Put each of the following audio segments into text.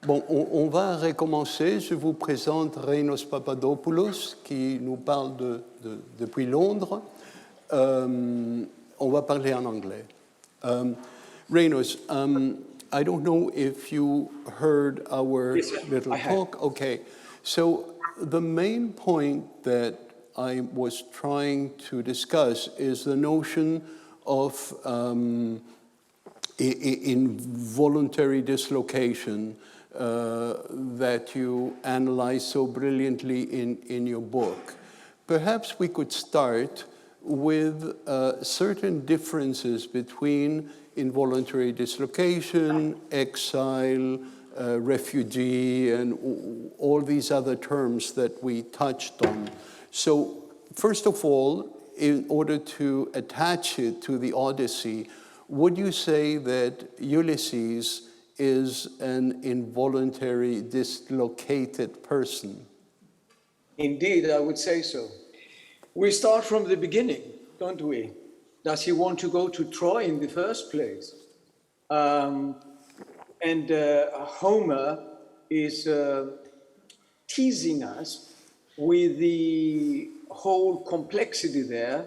Bon, on va recommencer. Je vous présente Renos Papadopoulos, qui nous parle depuis Londres. On va parler en anglais. Renos, I don't know if you heard our little talk. Okay, so the main point that I was trying to discuss is the notion of involuntary dislocation that you analyze so brilliantly in your book. Perhaps we could start with certain differences between involuntary dislocation, exile, refugee, and all these other terms that we touched on. So, first of all, in order to attach it to the Odyssey, would you say that Ulysses is an involuntary dislocated person? Indeed, I would say so. We start from the beginning, don't we? Does he want to go to Troy in the first place? Homer is teasing us with the whole complexity there.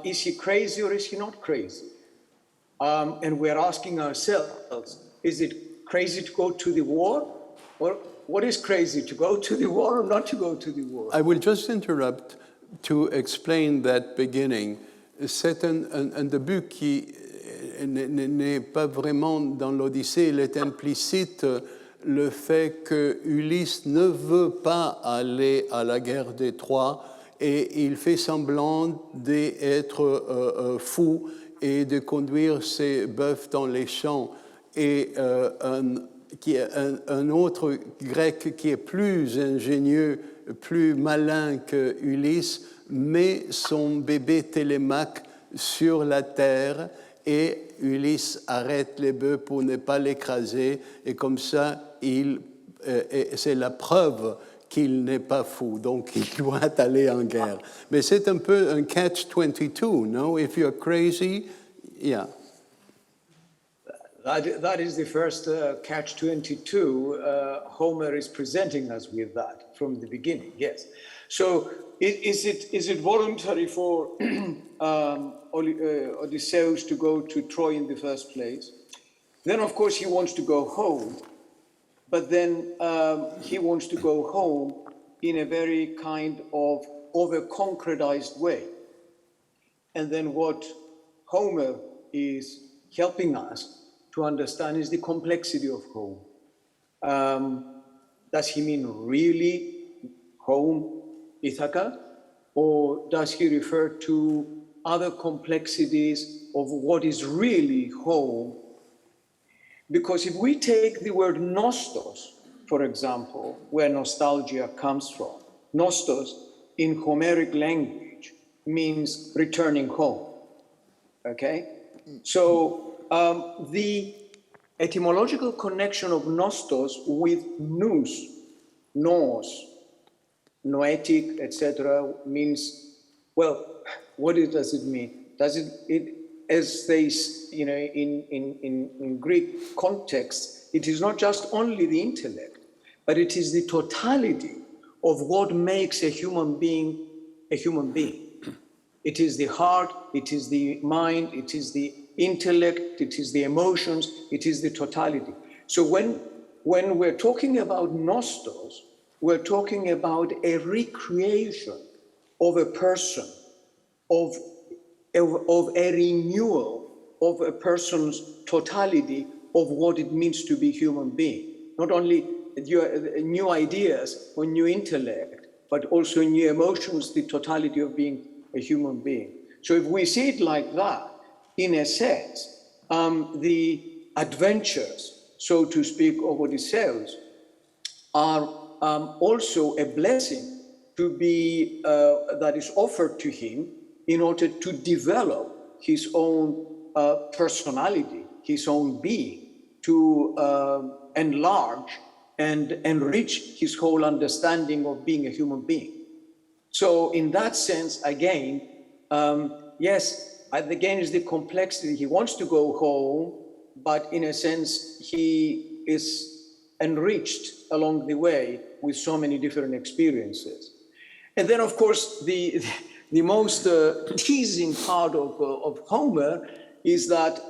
Is he crazy or is he not crazy? And we're asking ourselves, is it crazy to go to the war? Or what is crazy, to go to the war or not to go to the war? I will just interrupt to explain that beginning. C'est un début qui n'est pas vraiment dans l'Odyssée. Il est implicite le fait que Ulysse ne veut pas aller à la guerre des Troies et il fait semblant d'être fou et de conduire ses bœufs dans les champs. Et un autre grec qui est plus ingénieux, plus malin que Ulysse, met son bébé Télémaque sur la terre et Ulysse arrête les bœufs pour ne pas l'écraser et comme ça, c'est la preuve qu'il n'est pas fou, donc il doit aller en guerre. Mais c'est un peu un catch-22, no? If you're crazy, yeah. That is the first catch-22. Homer is presenting us with that from the beginning, yes. So is it voluntary for Odysseus to go to Troy in the first place? Then, of course, he wants to go home, but then he wants to go home in a very kind of over-concretized way. And then what Homer is helping us to understand is the complexity of home. Does he mean really home, Ithaca, or does he refer to other complexities of what is really home? Because if we take the word nostos, for example, where nostalgia comes from, nostos in Homeric language means returning home, okay? So the etymological connection of nostos with nous, nos, noetic, etc., means, well, what does it mean? Does it as they, you know, in Greek context, it is not just only the intellect, but it is the totality of what makes a human being a human being. It is the heart, it is the mind, it is the intellect, it is the emotions, it is the totality. So when we're talking about nostos, we're talking about a recreation of a person, of a renewal of a person's totality of what it means to be human being. Not only new ideas or new intellect, but also new emotions, the totality of being a human being. So if we see it like that, in a sense, the adventures, so to speak, of Odysseus are also a blessing to be, that is offered to him in order to develop his own personality, his own being, to enlarge and enrich his whole understanding of being a human being. So in that sense, again, yes, again is the complexity. He wants to go home, but in a sense, he is enriched along the way with so many different experiences. And then, of course, the most teasing part of Homer is that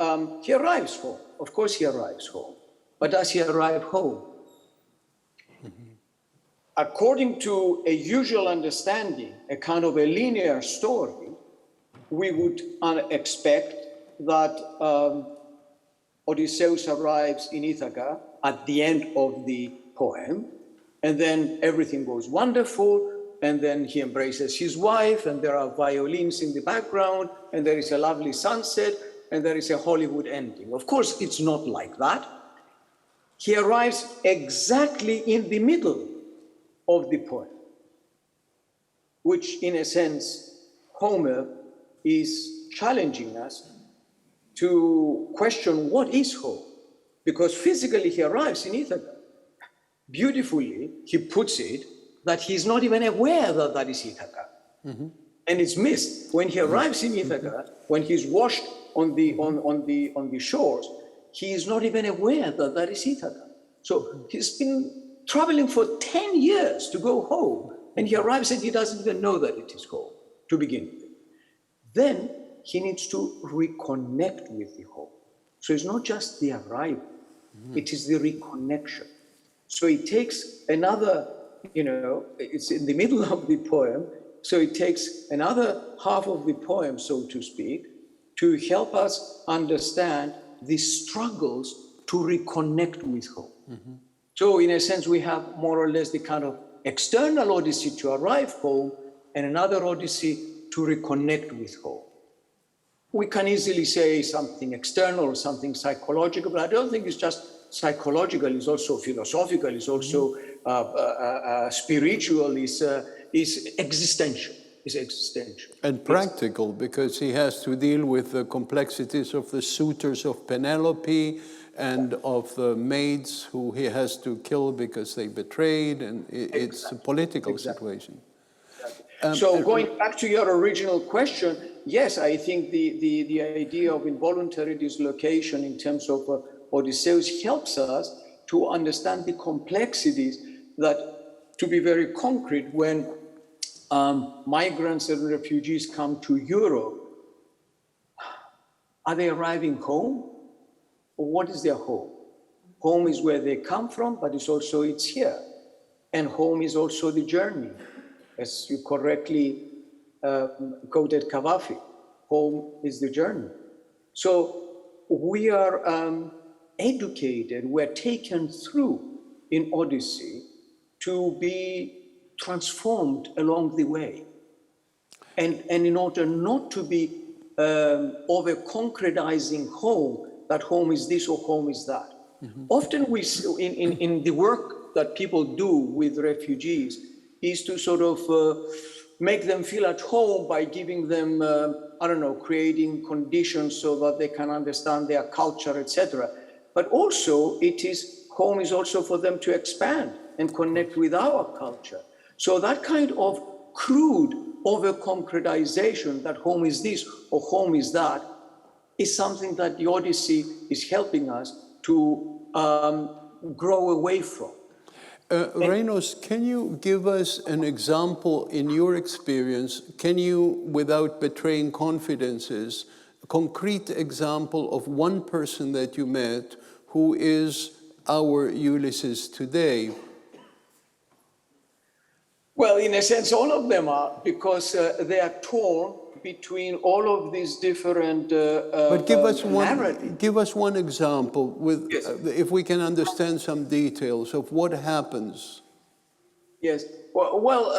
he arrives home. Of course he arrives home. But does he arrive home? According to a usual understanding, a kind of a linear story, we would expect that Odysseus arrives in Ithaca at the end of the poem, and then everything goes wonderful, and then he embraces his wife, and there are violins in the background, and there is a lovely sunset, and there is a Hollywood ending. Of course, it's not like that. He arrives exactly in the middle of the poem, which in a sense, Homer is challenging us to question what is home, because physically he arrives in Ithaca. Beautifully, he puts it that he's not even aware that that is Ithaca. Mm-hmm. And it's missed. When he arrives in Ithaca, when he's washed on the shores, he is not even aware that that is Ithaca. So he's been traveling for 10 years to go home, and he arrives and he doesn't even know that it is home to begin with. Then he needs to reconnect with the home. So it's not just the arrival, it is the reconnection. So it takes another, it's in the middle of the poem, so it takes another half of the poem, so to speak, to help us understand the struggles to reconnect with home. Mm-hmm. So in a sense, we have more or less the kind of external odyssey to arrive home and another odyssey to reconnect with home. We can easily say something external or something psychological, but I don't think it's just psychological, it's also philosophical, it's also spiritual, is existential. Is existential. And practical, because he has to deal with the complexities of the suitors of Penelope and of the maids who he has to kill because they betrayed, and it's a political situation. So going back to your original question, yes, I think the idea of involuntary dislocation in terms of Odysseus helps us to understand the complexities that, to be very concrete, when migrants and refugees come to Europe, are they arriving home? Or what is their home? Home is where they come from, but it's here. And home is also the journey. As you correctly quoted Cavafy, home is the journey. So we are educated, we're taken through in Odyssey to be transformed along the way. And in order not to be over-concretizing home, that home is this or home is that. Mm-hmm. Often we, in the work that people do with refugees, is to sort of make them feel at home by giving them, creating conditions so that they can understand their culture, etc. But also, home is also for them to expand and connect with our culture. So that kind of crude over-concretization, that home is this or home is that, is something that the Odyssey is helping us to grow away from. Renos, can you give us an example in your experience? Can you, without betraying confidences, a concrete example of one person that you met who is our Ulysses today? Well, in a sense, all of them are, because they are torn between all of these different But give us narratives. Give us one example, with, Yes. if we can understand some details of what happens. Yes. Well,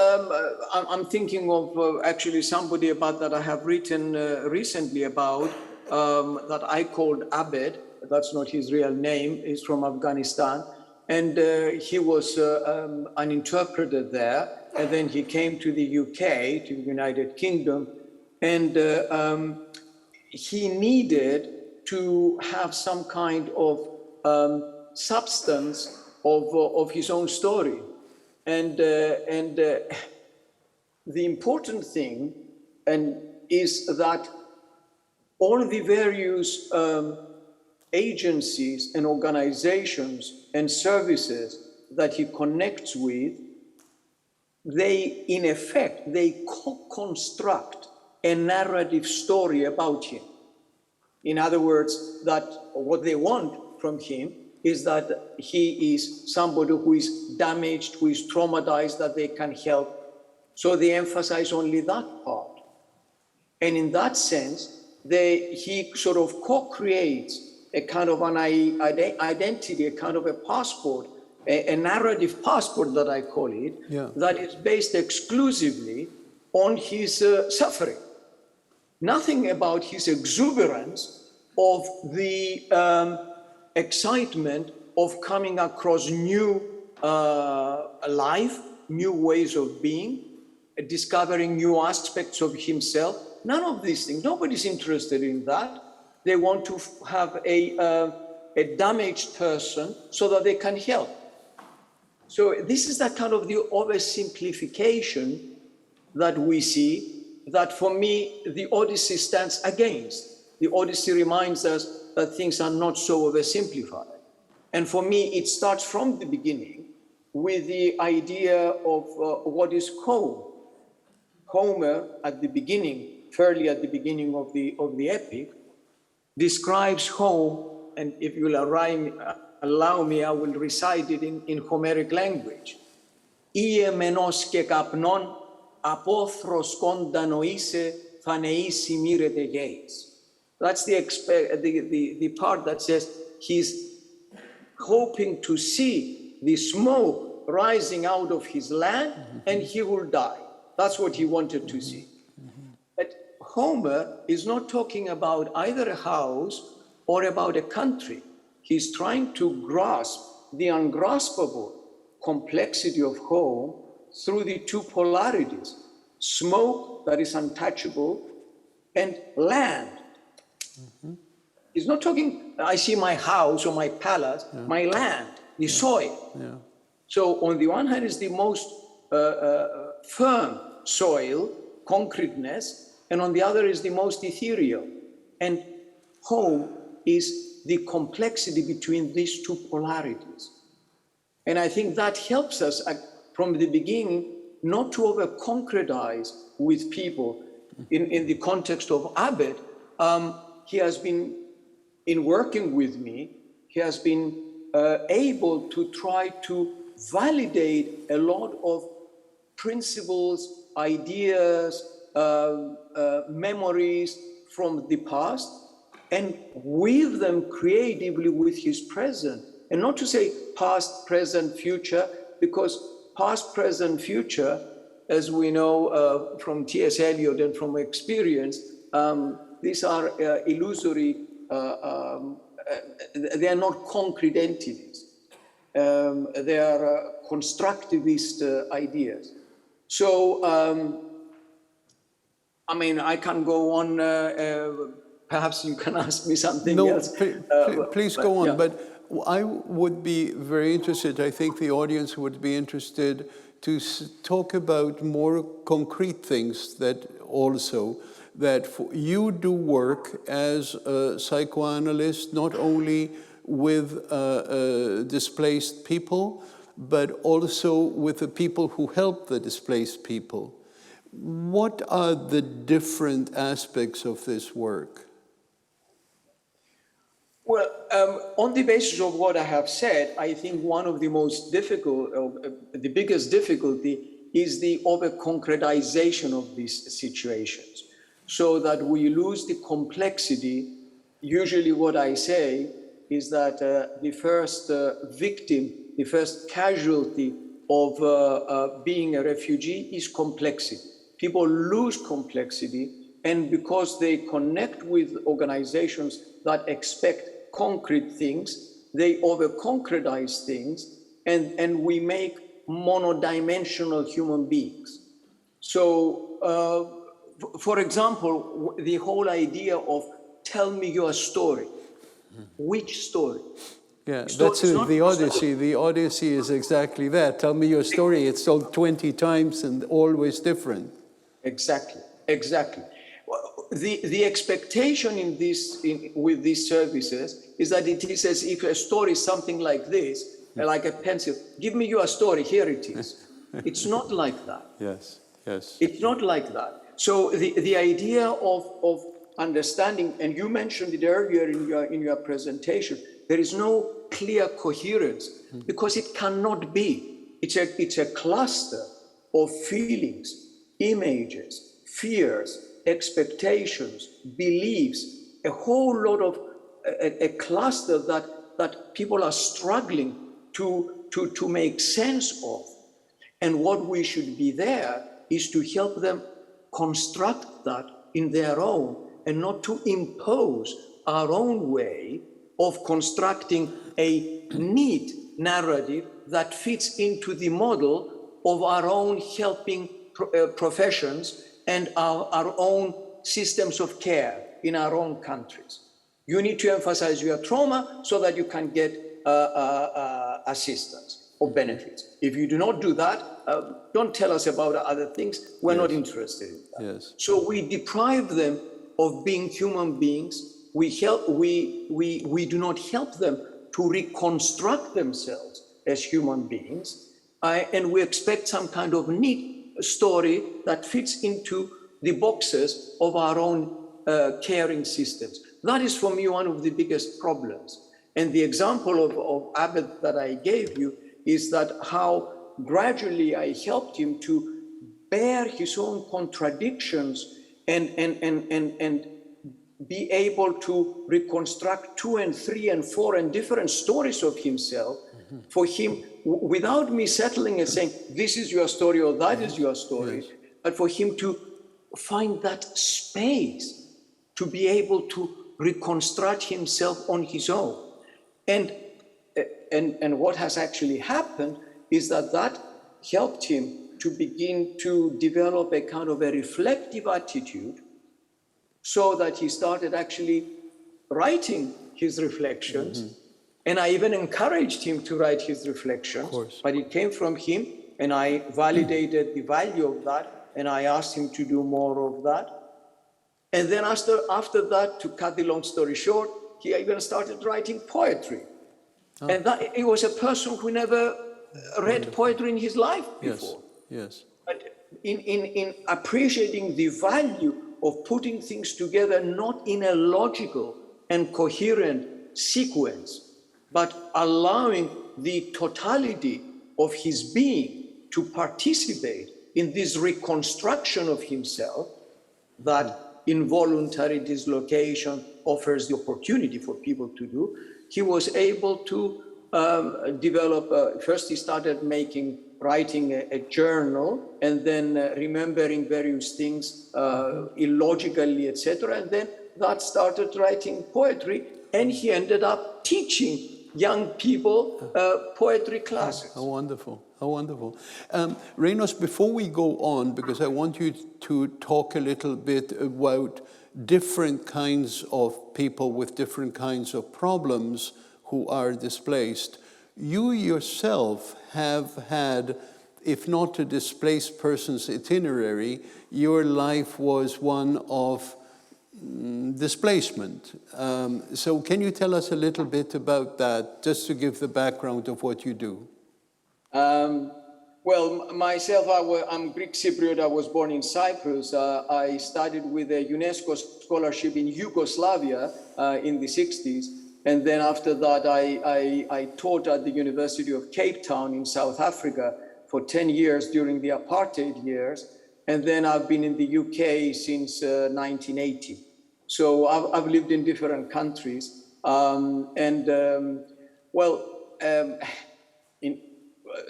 I'm thinking of actually somebody about that I have written recently about, that I called Abed. That's not his real name. He's from Afghanistan. And he was an interpreter there. And then he came to the UK, to the United Kingdom. And he needed to have some kind of substance of his own story. And the important thing is that all the various agencies and organizations and services that he connects with, they, in effect, they co-construct a narrative story about him. In other words, that what they want from him is that he is somebody who is damaged, who is traumatized, that they can help. So they emphasize only that part. And in that sense, he sort of co-creates a kind of an identity, a kind of a passport, a narrative passport that I call it, that is based exclusively on his suffering. Nothing about his exuberance of the excitement of coming across new life, new ways of being, discovering new aspects of himself. None of these things. Nobody's interested in that. They want to have a damaged person so that they can help. So this is that kind of the oversimplification that we see, that for me, the Odyssey stands against. The Odyssey reminds us that things are not so oversimplified. And for me, it starts from the beginning with the idea of what is home. Homer, at the beginning, fairly at the beginning of the epic, describes home, and if you will allow me, I will recite it in Homeric language. Ie menos ke kapnon apothros konda noise phaneisi mirete geis. That's the part that says he's hoping to see the smoke rising out of his land, and he will die. That's what he wanted to see. But Homer is not talking about either a house or about a country. He's trying to grasp the ungraspable complexity of home through the two polarities: smoke that is untouchable and land. He's not talking, I see my house or my palace, my land, the soil. So on the one hand is the most firm soil, concreteness, and on the other is the most ethereal. And home is the complexity between these two polarities. And I think that helps us from the beginning not to over-concretize with people. In the context of Abbott, he has been, in working with me, he has been able to try to validate a lot of principles, ideas, memories from the past, and weave them creatively with his present. And not to say past, present, future, because past, present, future, as we know from T.S. Eliot and from experience, these are illusory, they are not concrete entities. They are constructivist ideas. So, I mean, I can go on, perhaps you can ask me something else. Please go on, but I would be very interested, I think the audience would be interested to talk about more concrete things that you do work as a psychoanalyst, not only with displaced people, but also with the people who help the displaced people. What are the different aspects of this work? Well, on the basis of what I have said, I think one of the most difficult, the biggest difficulty is the over-concretization of these situations, so that we lose the complexity. Usually what I say is that the first victim, the first casualty of being a refugee is complexity. People lose complexity, and because they connect with organizations that expect concrete things, they over-concretize things, and we make monodimensional human beings. So, for example, the whole idea of tell me your story. Which story? Yeah, that's the Odyssey. The Odyssey is exactly that. Tell me your story. It's told 20 times and always different. Exactly, exactly. the expectation in this, with these services is that it is as if a story is something like this, like a pencil. Give me your story, here it is. It's not like that. Yes, yes. It's not like that. So the idea of understanding, and you mentioned it earlier in your presentation, there is no clear coherence because it cannot be. It's a cluster of feelings, images, fears, expectations, beliefs, a whole lot of a cluster that people are struggling to make sense of. And what we should be there is to help them construct that in their own and not to impose our own way of constructing a neat narrative that fits into the model of our own helping professions and our own systems of care in our own countries. You need to emphasize your trauma so that you can get assistance or benefits. If you do not do that, don't tell us about other things. We're not interested in that. Yes. So we deprive them of being human beings. We do not help them to reconstruct themselves as human beings, and we expect some kind of neat story that fits into the boxes of our own caring systems. That is, for me, one of the biggest problems. And the example of Abbott that I gave you is that how gradually I helped him to bear his own contradictions and be able to reconstruct 2 and 3 and 4 and different stories of himself for him, without me settling and saying, this is your story or that is your story, but for him to find that space to be able to reconstruct himself on his own. And what has actually happened is that helped him to begin to develop a kind of a reflective attitude, so that he started actually writing his reflections. And I even encouraged him to write his reflections, but it came from him, and I validated the value of that, and I asked him to do more of that. And then after that, to cut the long story short, he even started writing poetry. And that, he was a person who never read poetry in his life before. Yes. But in appreciating the value of putting things together, not in a logical and coherent sequence, but allowing the totality of his being to participate in this reconstruction of himself, that involuntary dislocation offers the opportunity for people to do. He was able to develop, first he started writing a journal, and then remembering various things illogically, etc. And then that started writing poetry, and he ended up teaching young people poetry classes. How wonderful, how wonderful. Renos, before we go on, because I want you to talk a little bit about different kinds of people with different kinds of problems who are displaced. You yourself have had, if not a displaced person's itinerary, your life was one of displacement. So can you tell us a little bit about that, just to give the background of what you do? Well, myself, I'm Greek Cypriot. I was born in Cyprus. I studied with a UNESCO scholarship in Yugoslavia in the 60s. And then after that, I taught at the University of Cape Town in South Africa for 10 years during the apartheid years. And then I've been in the UK since 1980. So I've lived in different countries.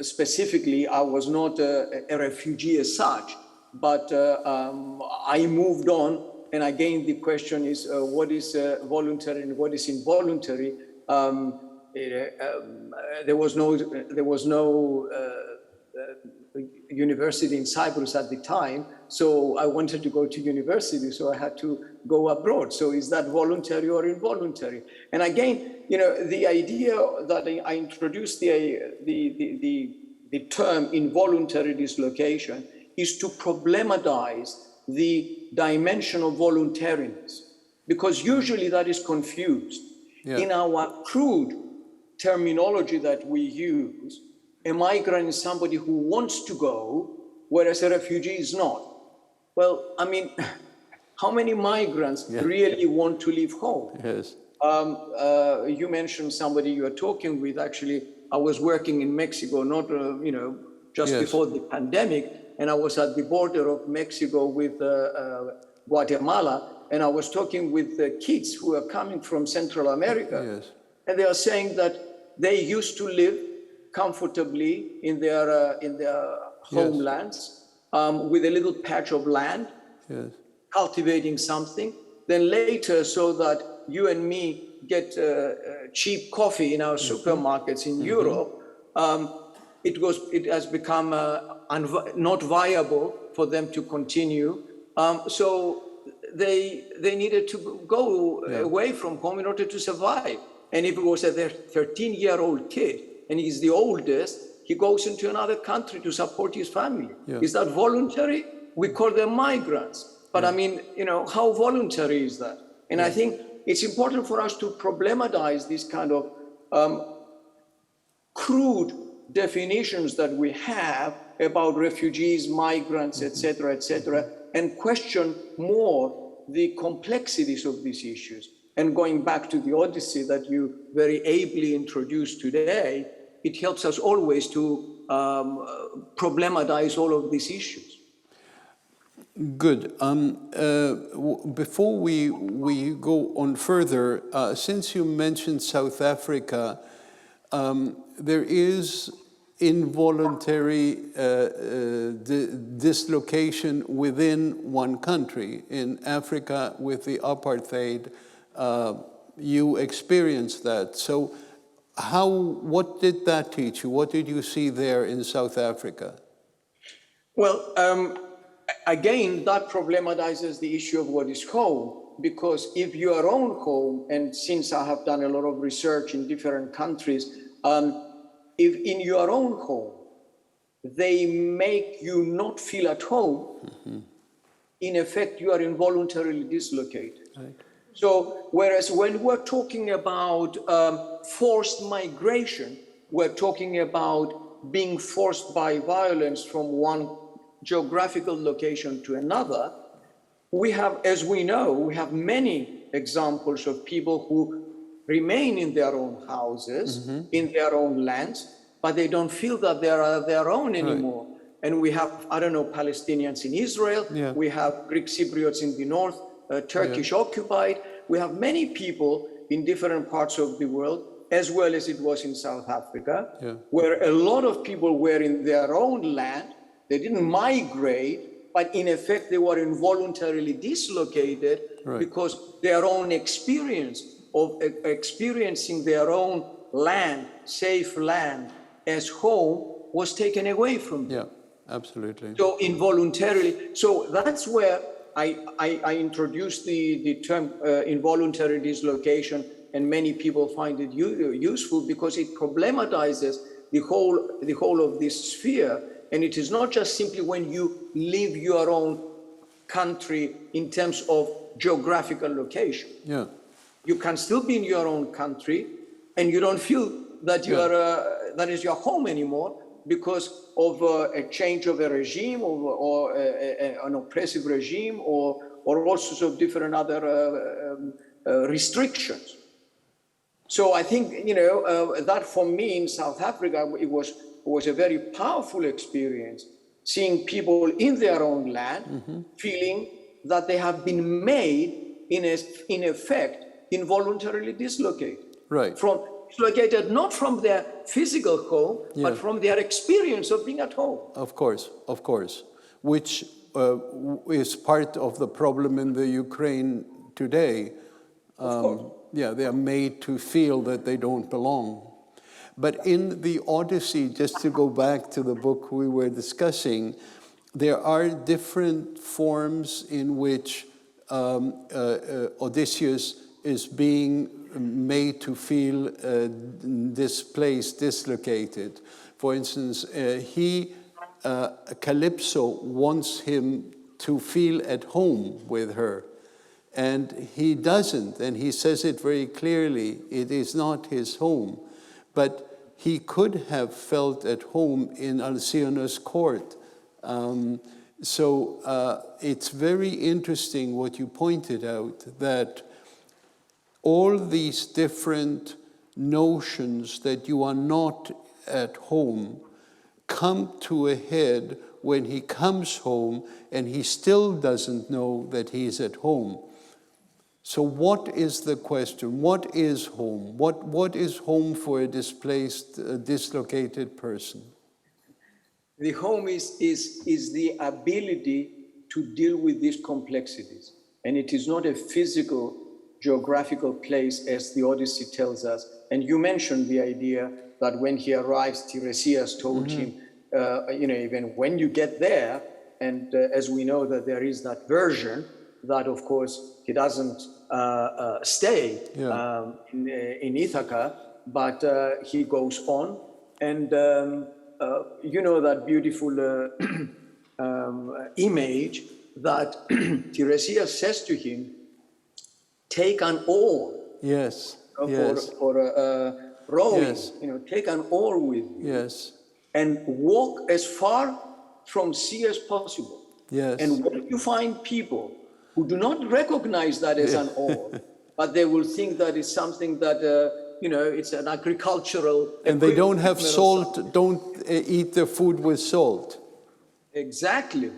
Specifically, I was not a refugee as such, but I moved on. And again, the question is, what is voluntary and what is involuntary? There was no university in Cyprus at the time, so I wanted to go to university, so I had to go abroad. So is that voluntary or involuntary? And again, the idea that I introduced the term involuntary dislocation is to problematize the dimension of voluntariness, because usually that is confused. Yeah. In our crude terminology that we use, a migrant is somebody who wants to go, whereas a refugee is not. Well, I mean, how many migrants really want to leave home? Yes. You mentioned somebody you are talking with. Actually, I was working in Mexico, not just before the pandemic, and I was at the border of Mexico with Guatemala, and I was talking with the kids who are coming from Central America, and they are saying that they used to live comfortably in their homelands with a little patch of land, cultivating something. Then later, so that you and me get cheap coffee in our supermarkets in Europe, it has become not viable for them to continue. So they needed to go away from home in order to survive. And if it was a 13-year-old kid, and he's the oldest, he goes into another country to support his family. Is that voluntary? We call them migrants. But I mean, how voluntary is that? And I think it's important for us to problematize this kind of crude definitions that we have about refugees, migrants, etc., and question more the complexities of these issues. And going back to the Odyssey that you very ably introduced today, it helps us always to problematize all of these issues. Good. Before we go on further, since you mentioned South Africa, there is involuntary dislocation within one country. In Africa, with the apartheid, you experienced that. So what did that teach you? What did you see there in South Africa? Well, again, that problematizes the issue of what is home, because if your own home, and since I have done a lot of research in different countries, if in your own home, they make you not feel at home, in effect, you are involuntarily dislocated. Right. So, whereas when we're talking about forced migration, we're talking about being forced by violence from one geographical location to another, we have, as we know, we have many examples of people who remain in their own houses, in their own lands, but they don't feel that they are their own anymore. Right. And we have, I don't know, Palestinians in Israel, we have Greek Cypriots in the north, Turkish occupied. We have many people in different parts of the world, as well as it was in South Africa, where a lot of people were in their own land. They didn't migrate, but in effect, they were involuntarily dislocated because their own experience of experiencing their own land, safe land, as home was taken away from them. Yeah, absolutely. So involuntarily, so that's where I introduced the term involuntary dislocation, and many people find it useful because it problematizes the whole of this sphere. And it is not just simply when you leave your own country in terms of geographical location. Yeah. You can still be in your own country and you don't feel that you are that is your home anymore because of a change of a regime or an oppressive regime or all sorts of different other restrictions. So I think, that for me in South Africa, it was a very powerful experience, seeing people in their own land, feeling that they have been made, in effect, involuntarily dislocated. Right. Dislocated not from their physical home, but from their experience of being at home. Of course, which is part of the problem in the Ukraine today. Of course. They are made to feel that they don't belong. But in the Odyssey, just to go back to the book we were discussing, there are different forms in which Odysseus is being made to feel displaced, dislocated. For instance, Calypso wants him to feel at home with her. And he doesn't, and he says it very clearly, it is not his home. But he could have felt at home in Alcyone's court. So it's very interesting what you pointed out, that all these different notions that you are not at home come to a head when he comes home and he still doesn't know that he's at home. So what is the question? What is home? What is home for a displaced, dislocated person? The home is the ability to deal with these complexities. And it is not a physical, geographical place as the Odyssey tells us. And you mentioned the idea that when he arrives, Tiresias told him, even when you get there, and as we know that there is that version, that of course he doesn't stay in Ithaca, but he goes on, and that beautiful image that Tiresias says to him, take an oar. Yes. For rowing. Yes. Take an oar with you. Yes. And walk as far from sea as possible. Yes. And when you find people who do not recognize that as an oar, but they will think that it's something that, it's an agricultural... And they don't have salt, don't eat their food with salt. Exactly.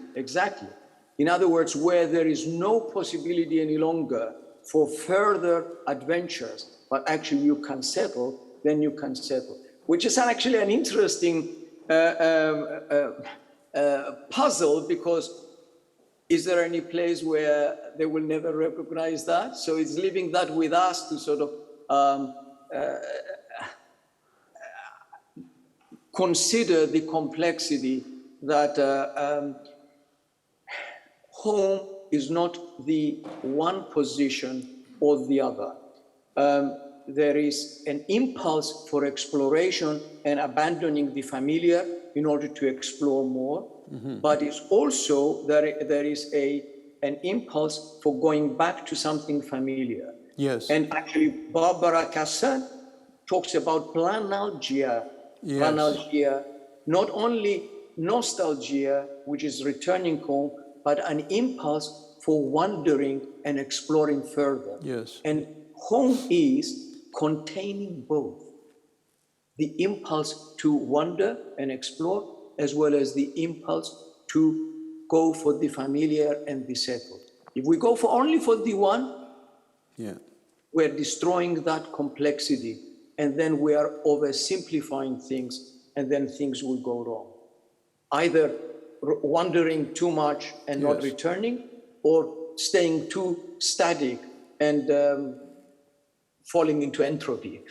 In other words, where there is no possibility any longer for further adventures, but actually you can settle, then you can settle. Which is actually an interesting puzzle, because is there any place where they will never recognize that? So it's leaving that with us to sort of consider the complexity that home is not the one position or the other. There is an impulse for exploration and abandoning the familiar in order to explore more, but it's also there is an impulse for going back to something familiar. Yes. And actually, Barbara Cassin talks about planalgia. Yes. Planalgia, not only nostalgia, which is returning home, but an impulse for wandering and exploring further. Yes. And home is containing both the impulse to wander and explore, as well as the impulse to go for the familiar and the settled. If we go only for the one, we're destroying that complexity, and then we are oversimplifying things, and then things will go wrong. Either wandering too much and not returning, or staying too static and falling into entropy.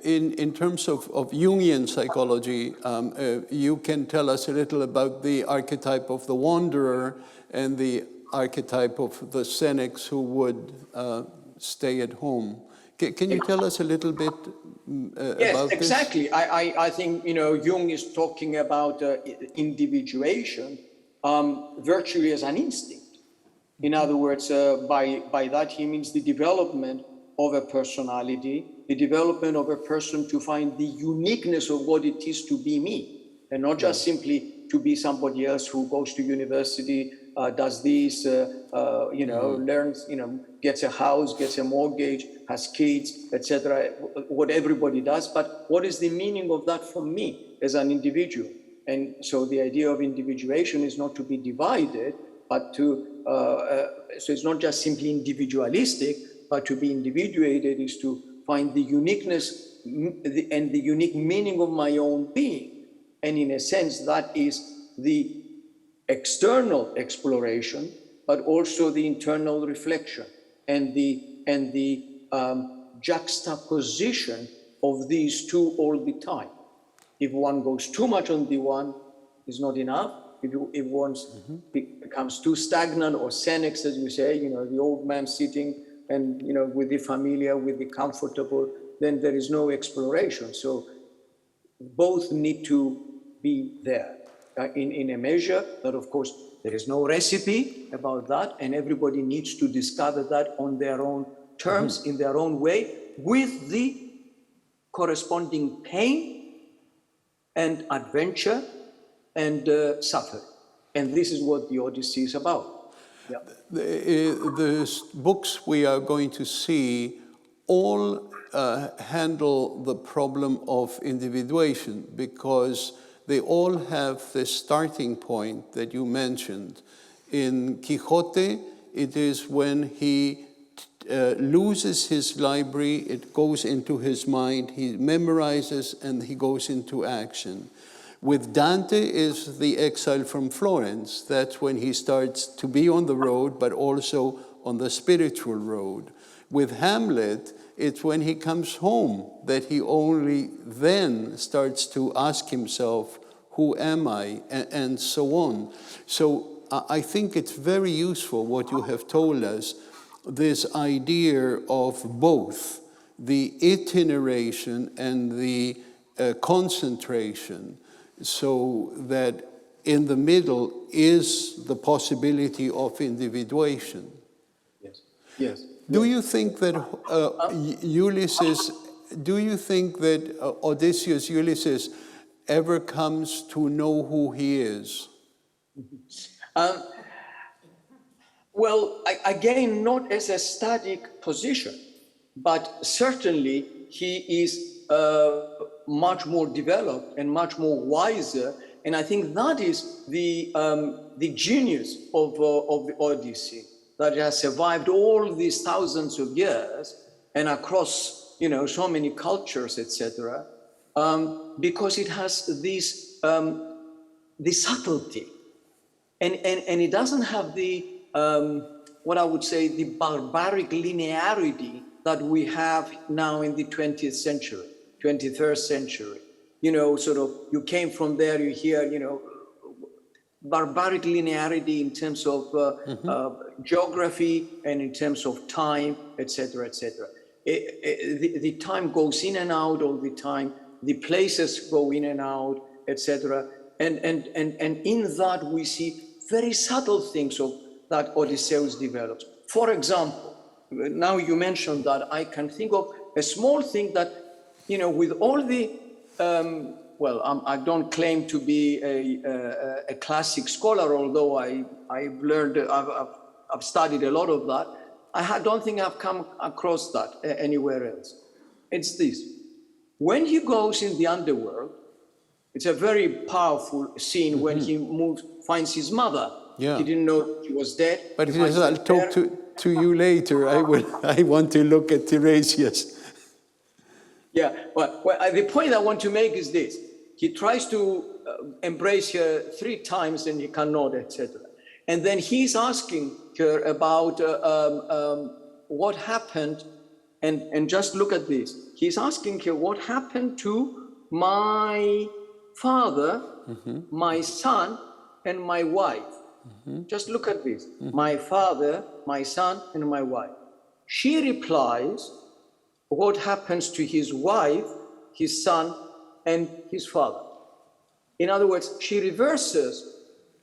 In terms of Jungian psychology, you can tell us a little about the archetype of the wanderer and the archetype of the senex who would stay at home. Can you tell us a little bit about this? Yes, exactly. I think, Jung is talking about individuation virtually as an instinct. In other words, by that he means the development of a personality, the development of a person to find the uniqueness of what it is to be me, and not just simply to be somebody else who goes to university, does this, learns, gets a house, gets a mortgage, has kids, etc., what everybody does. But what is the meaning of that for me as an individual? And so the idea of individuation is not to be divided, but to, so it's not just simply individualistic, but to be individuated is to find the uniqueness and the unique meaning of my own being. And in a sense, that is the external exploration, but also the internal reflection and the juxtaposition of these two all the time. If one goes too much on the one, is not enough. If one becomes too stagnant or senex, as you say, the old man sitting and, with the familiar, with the comfortable, then there is no exploration. So both need to be there. in a measure that, of course, there is no recipe about that, and everybody needs to discover that on their own terms, in their own way, with the corresponding pain and adventure and suffering. And this is what the Odyssey is about. Yeah. The books we are going to see all handle the problem of individuation, because they all have the starting point that you mentioned. In Quixote, it is when he loses his library, it goes into his mind, he memorizes, and he goes into action. With Dante is the exile from Florence. That's when he starts to be on the road, but also on the spiritual road. With Hamlet, it's when he comes home that he only then starts to ask himself, who am I, and so on. So I think it's very useful what you have told us, this idea of both the itineration and the concentration, so that in the middle is the possibility of individuation. Yes. Yes. Do you think that Ulysses, do you think that Odysseus, Ulysses, ever comes to know who he is? Well, again, not as a static position, but certainly he is much more developed and much more wiser, and I think that is the genius of the Odyssey, that has survived all these thousands of years and across, so many cultures, etc., because it has this subtlety, and it doesn't have the what I would say the barbaric linearity that we have now in the 20th century. 21st century, sort of, you came from there, you hear, barbaric linearity in terms of geography and in terms of time, etc., etc. The time goes in and out all the time, the places go in and out, etc. And in that we see very subtle things of that Odysseus develops. For example, now you mentioned that, I can think of a small thing that, with all the, I don't claim to be a classic scholar, although I've learned, I've studied a lot of that. don't think I've come across that anywhere else. It's this. When he goes in the underworld, it's a very powerful scene when he finds his mother. Yeah. He didn't know she was dead. But he says, I'll talk to you later. I want to look at Tiresias. Yeah, well, the point I want to make is this. He tries to embrace her 3 times and he cannot, etc. And then he's asking her about what happened, and just look at this. He's asking her what happened to my father, my son, and my wife. Just look at this. My father, my son, and my wife. She replies, what happens to his wife, his son, and his father. In other words, she reverses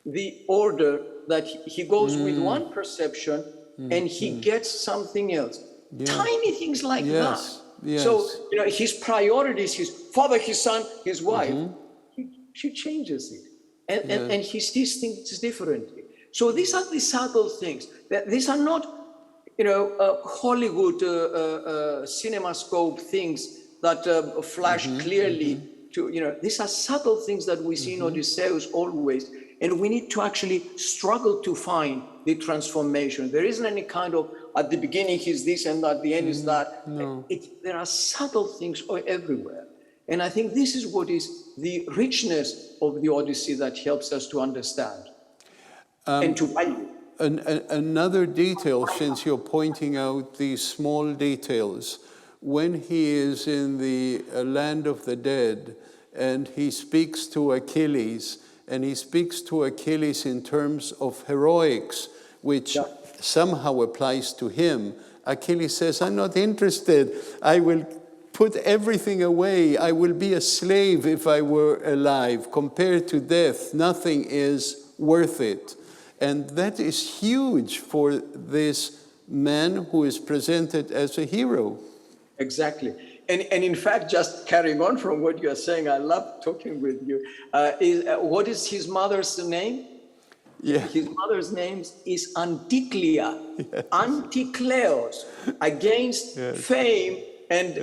the order that he goes with one perception and he gets something else. Yeah. Tiny things like that. Yes. So, his priorities, his father, his son, his wife, she changes it. And he sees things differently. So these are the subtle things. These are not, Hollywood cinemascope things that flash clearly to, these are subtle things that we see in Odysseus always. And we need to actually struggle to find the transformation. There isn't any kind of, at the beginning he's this and at the end is that. No. There are subtle things everywhere. And I think this is what is the richness of the Odyssey that helps us to understand and to value. Another detail, since you're pointing out these small details, when he is in the land of the dead and he speaks to Achilles, and he speaks to Achilles in terms of heroics, which somehow applies to him. Achilles says, I'm not interested. I will put everything away. I will be a slave if I were alive. Compared to death, nothing is worth it. And that is huge for this man who is presented as a hero. Exactly. And in fact, just carrying on from what you're saying, I love talking with you. What is his mother's name? Yeah. His mother's name is Anticlea, yes. Anticleos, against yes. fame and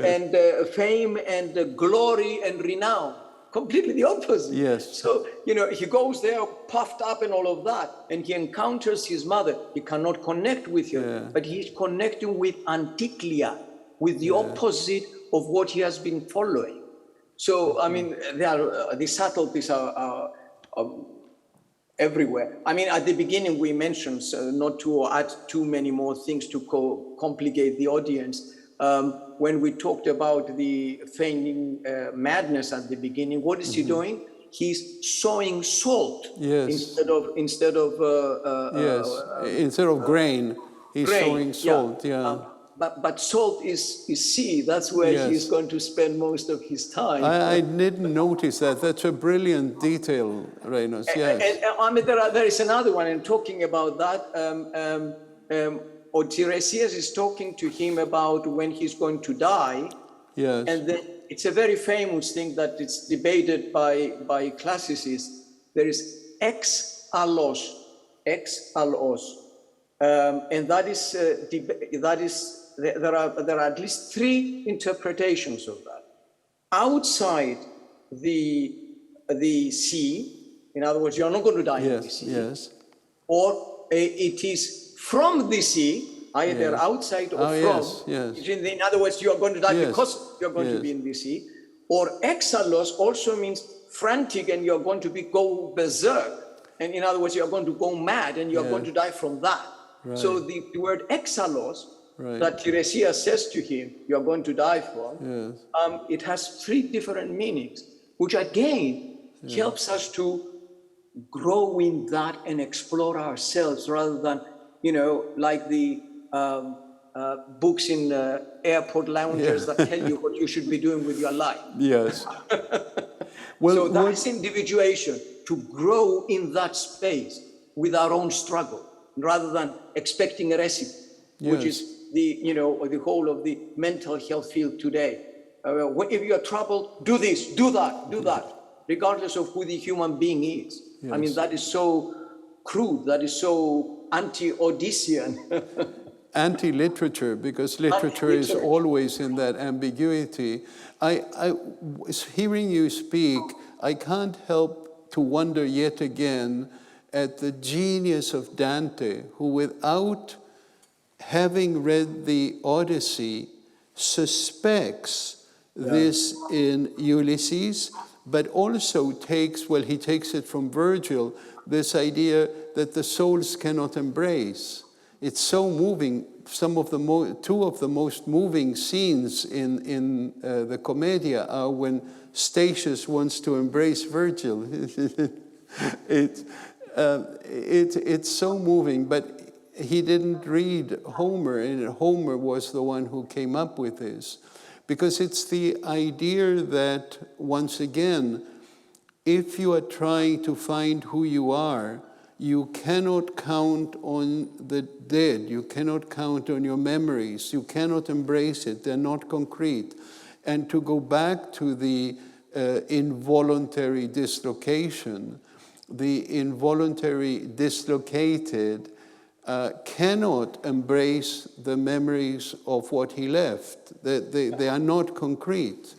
glory and renown. Completely the opposite. Yes. So, he goes there puffed up and all of that, and he encounters his mother. He cannot connect with her, but he's connecting with Anticlea, with the opposite of what he has been following. So, I mean, the subtleties are everywhere. I mean, at the beginning we mentioned, not to add too many more things to complicate the audience, when we talked about the feigning madness at the beginning, what is he doing? He's sowing salt instead of grain. He's sowing salt. But salt is seed. That's where he's going to spend most of his time. I didn't notice that. That's a brilliant detail, Renos. Yes. And I mean, there is another one. And talking about that, Tiresias is talking to him about when he's going to die. Yes. And then it's a very famous thing that it's debated by classicists. There is ex allos, and that is there are at least 3 interpretations of that. Outside the sea, in other words, you're not going to die in the sea. Yes. Or it is from the sea, either outside or from. Yes. In other words, you are going to die because you're going to be in the sea. Or exalos also means frantic, and you're going to go berserk. And in other words, you're going to go mad, and you're going to die from that. Right. So the word exalos, that Tiresias says to him, you're going to die from, it has 3 different meanings, which again helps us to grow in that and explore ourselves, rather than, like the books in airport lounges that tell you what you should be doing with your life. Yes. So that's individuation, to grow in that space with our own struggle, rather than expecting a recipe, which is the whole of the mental health field today. If you are troubled, do this, do that, regardless of who the human being is. Yes. I mean, that is so crude, that is so anti-Odyssean. Anti-literature, because literature is always in that ambiguity. I hearing you speak, I can't help to wonder yet again at the genius of Dante, who, without having read the Odyssey, suspects this in Ulysses, but also takes it from Virgil, this idea that the souls cannot embrace. It's so moving. Two of the most moving scenes in the Commedia are when Statius wants to embrace Virgil. It's so moving, but he didn't read Homer, and Homer was the one who came up with this. Because it's the idea that, once again, if you are trying to find who you are, you cannot count on the dead, you cannot count on your memories, you cannot embrace it, they're not concrete. And to go back to the involuntary dislocation, the involuntary dislocated cannot embrace the memories of what he left. They are not concrete.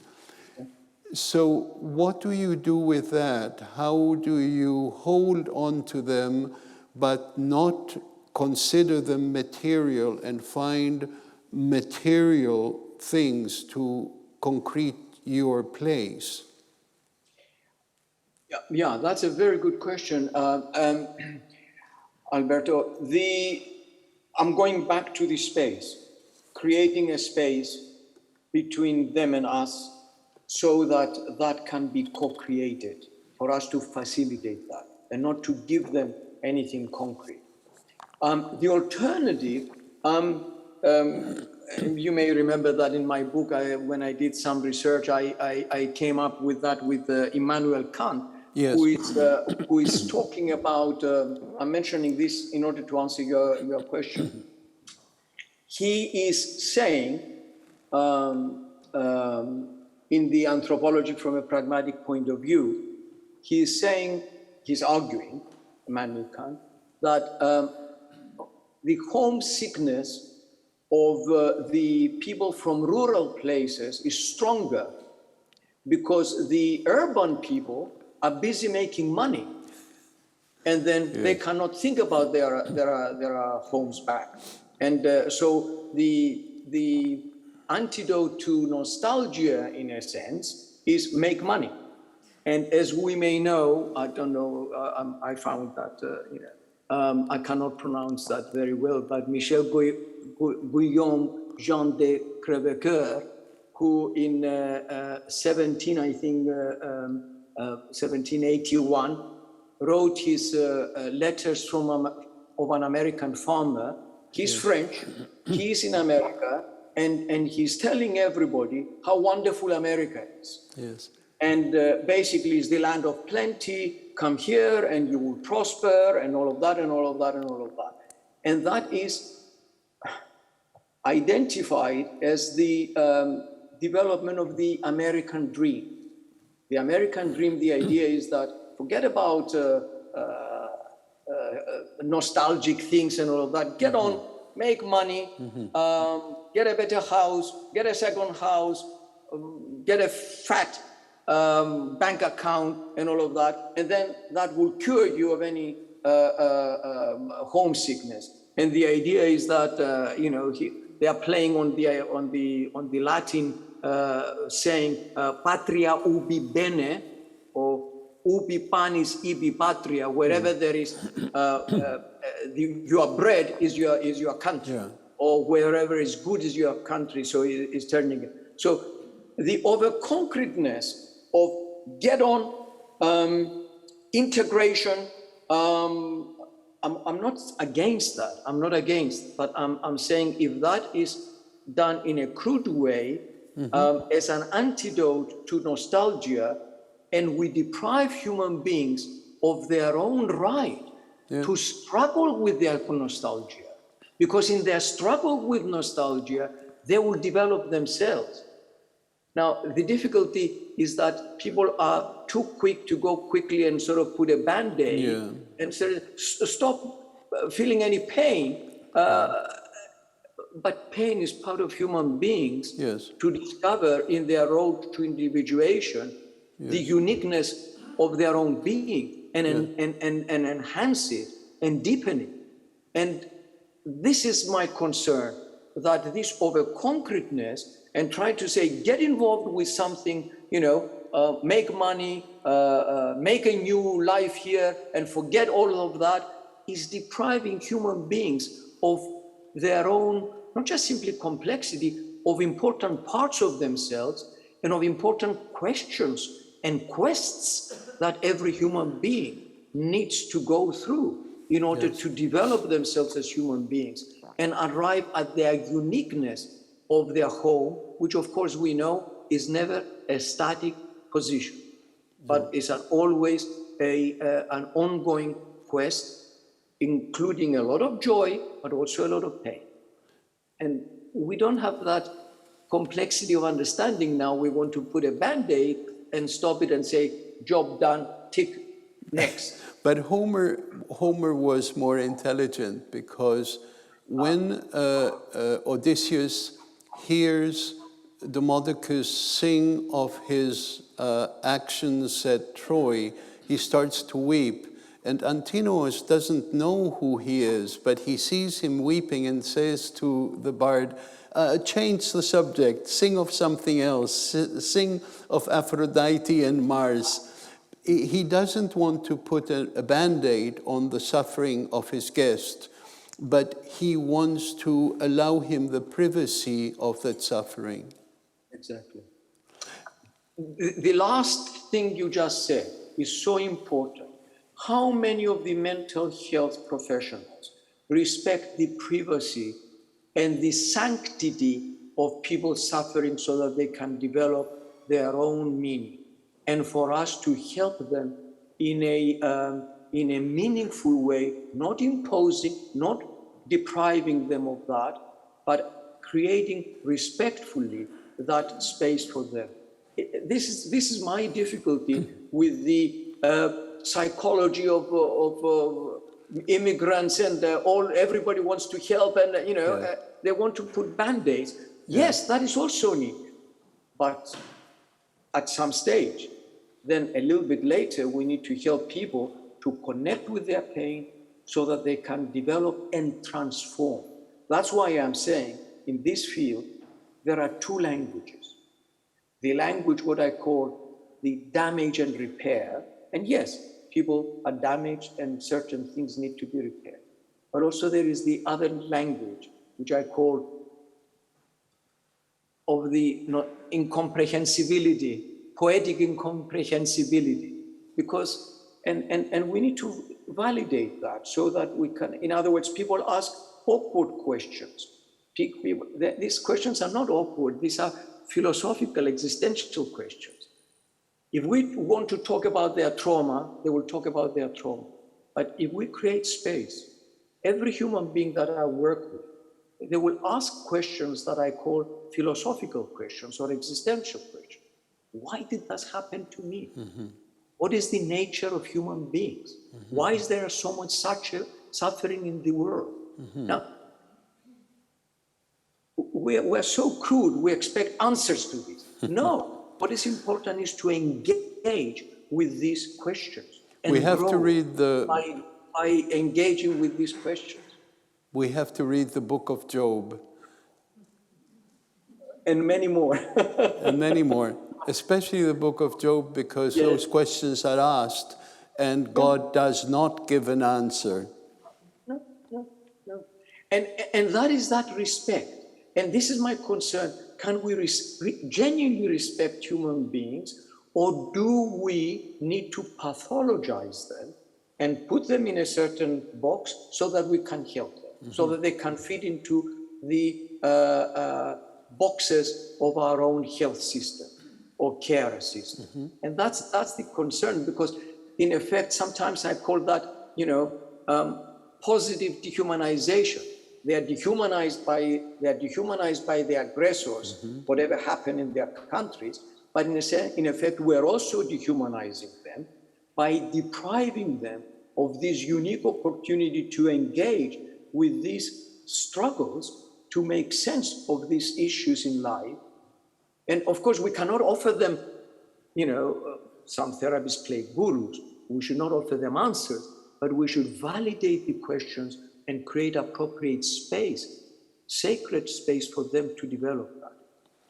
So what do you do with that? How do you hold on to them but not consider them material and find material things to concrete your place? Yeah, that's a very good question. Alberto, I'm going back to the space, creating a space between them and us so that that can be co-created, for us to facilitate that and not to give them anything concrete. The alternative, you may remember that in my book, when I did some research, I came up with that with Immanuel Kant, Yes. who is talking about, I'm mentioning this in order to answer your question. He is saying, in the anthropology from a pragmatic point of view, he's arguing, Immanuel Kant, that the homesickness of the people from rural places is stronger because the urban people are busy making money, and then they cannot think about their homes back. And so the antidote to nostalgia, in a sense, is make money. And as we may know, I don't know, I found that, I cannot pronounce that very well, but Michel Guillaume Jean de Crevecoeur, who in 1781 wrote his Letters of an American Farmer. He's French, he's in America, and he's telling everybody how wonderful America is. Yes. And basically it's the land of plenty, come here and you will prosper, and all of that, and all of that, and all of that. And that is identified as the development of the American dream. The American dream, the idea is that forget about nostalgic things and all of that. Get on, make money, get a better house, get a second house, get a fat bank account and all of that, and then that will cure you of any homesickness. And the idea is that they are playing on the Latin saying patria ubi bene, or ubi panis ibi patria, wherever there is your bread is your country, or wherever is good is your country. So it's turning it. So the over concreteness of get on, integration. I'm not against that. I'm not against, but I'm saying if that is done in a crude way, as an antidote to nostalgia, and we deprive human beings of their own right to struggle with their nostalgia, because in their struggle with nostalgia, they will develop themselves. Now, the difficulty is that people are too quick to go quickly and sort of put a Band-Aid and sort of stop feeling any pain. But pain is part of human beings to discover in their road to individuation the uniqueness of their own being and enhance it and deepen it. And this is my concern, that this over concreteness and try to say, get involved with something, make money, make a new life here, and forget all of that, is depriving human beings of their own, not just simply complexity, of important parts of themselves and of important questions and quests that every human being needs to go through in order to develop themselves as human beings and arrive at their uniqueness of their home, which of course we know is never a static position, but is always an ongoing quest, including a lot of joy, but also a lot of pain. And we don't have that complexity of understanding now. We want to put a Band-Aid and stop it and say, job done, tick, next. But Homer was more intelligent, because when Odysseus hears Demodocus sing of his actions at Troy, he starts to weep. And Antinous doesn't know who he is, but he sees him weeping and says to the bard, change the subject, sing of something else, sing of Aphrodite and Mars. He doesn't want to put a Band-Aid on the suffering of his guest, but he wants to allow him the privacy of that suffering. Exactly. The last thing you just said is so important. How many of the mental health professionals respect the privacy and the sanctity of people suffering so that they can develop their own meaning, and for us to help them in a meaningful way, not imposing, not depriving them of that, but creating respectfully that space for them. This is my difficulty with the psychology of immigrants and everybody wants to help, and they want to put band-aids. Yes, that is also needed, but at some stage, then a little bit later, we need to help people to connect with their pain so that they can develop and transform. That's why I'm saying in this field, there are two languages. The language, what I call the damage and repair, and yes, people are damaged and certain things need to be repaired. But also there is the other language, which I call of the incomprehensibility, poetic incomprehensibility, because, and we need to validate that so that we can, in other words, people ask awkward questions. These questions are not awkward, these are philosophical, existential questions. If we want to talk about their trauma, they will talk about their trauma. But if we create space, every human being that I work with, they will ask questions that I call philosophical questions or existential questions. Why did this happen to me? Mm-hmm. What is the nature of human beings? Mm-hmm. Why is there so much suffering in the world? Mm-hmm. Now, we're so crude, we expect answers to this. No, what is important is to engage with these questions. And we have to read by engaging with these questions. We have to read the book of Job. And many more. And many more. Especially the book of Job, because those questions are asked and God does not give an answer. No. And that is that respect. And this is my concern. Can we genuinely respect human beings, or do we need to pathologize them and put them in a certain box so that we can help them, so that they can fit into the boxes of our own health system or care system? And that's the concern, because in effect, sometimes I call that, positive dehumanization. They are dehumanized by the aggressors, whatever happened in their countries. But in effect, we are also dehumanizing them by depriving them of this unique opportunity to engage with these struggles, to make sense of these issues in life. And of course, we cannot offer them, some therapists play gurus. We should not offer them answers, but we should validate the questions and create appropriate space, sacred space for them to develop that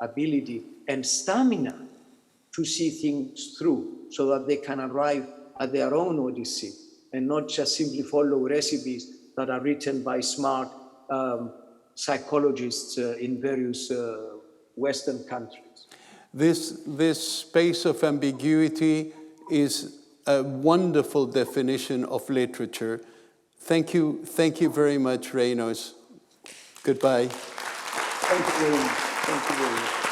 ability and stamina to see things through so that they can arrive at their own Odyssey and not just simply follow recipes that are written by smart psychologists in various Western countries. This space of ambiguity is a wonderful definition of literature. Thank you very much, Renos. Goodbye. Thank you very much.